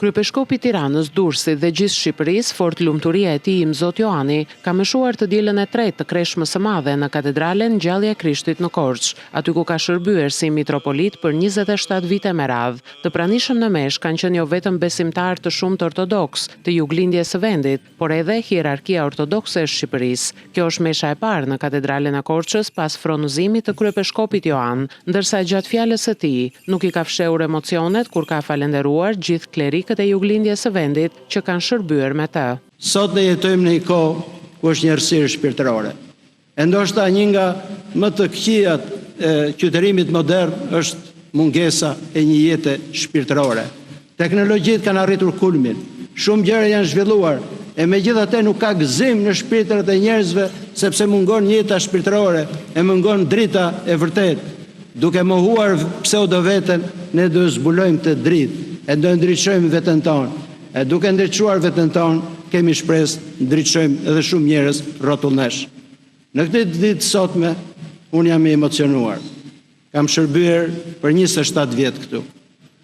Kryepeshkopi i Tiranës, Durrësit dhe gjithë Shqipërisë, fort lumturia e tij i Mzot Joani, ka mëshuar të dielën e tretë të Kreshmës së Madhe në Katedralen Ngjallja e Krishtit në Korçë, aty ku ka shërbyer si mitropolit për 27 vite me radhë. Të pranishëm në mesh kanë qenë jo vetëm besimtarë të shumtë ortodoks të juglindjes së vendit, por edhe hierarkia ortodokse e Shqipërisë. Kjo është mesha e parë në Katedralen e Korçës pas fronëzimit të kryepeshkopit Joan, ndërsa gjatë fjalës së tij nuk i ka fshehur emocionet kur ka falenderuar gjithë klerikët e juglindjes së vendit që kanë shërbyer me të. Sot ne jetojmë në një kohë ku është një errësirë shpirtërore. E ndoshta një nga më të këqijat e qytetërimit modern është mungesa e një jete shpirtërore. Teknologjitë kanë arritur kulmin, shumë gjëra janë zhvilluar, e megjithatë nuk ka gëzim në shpirtrat e njerëzve sepse mungon jeta shpirtërore, e mungon drita e vërtetë. Duke mohuar pseudo veten, ne do zbulojmë të dritë. E do ndriçojmë veten tonë. E duke ndriçuar veten tonë, kemi shpresë ndriçojmë edhe shumë njerëz rrotullnesh. Në këtë ditë sotme, unë jam i emocionuar. Kam shërbyer për 27 vjet këtu.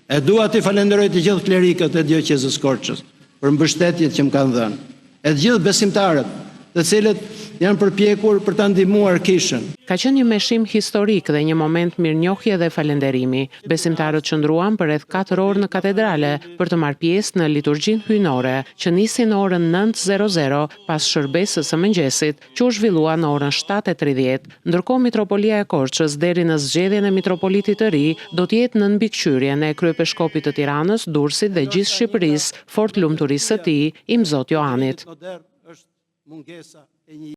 E dua t'i falenderoj të gjithë klerikët e Dioqezës Korçës për mbështetjet që më kanë dhënë. E të gjithë besimtarët, të cilët janë përpjekur për ta ndihmuar kishën. Ka qenë një meshim historik dhe një moment mirënjohje dhe falenderimi. Besimtarët qëndruan për rreth 4 orë në katedrale për të marrë pjesë në liturgjinë hyjnore, që nisi në orën 9:00 pas shërbesës së mëngjesit, që u zhvillua në orën 7:30. Ndërkohë Mitropolia e Korçës deri në zgjedhjen e mitropolitit të ri do të jetë në mbikëqyrjen e kryepeshkopit të Tiranës, Durrësit dhe gjithë Shqipërisë, fort lumturisë së tij i Mzot Joanit.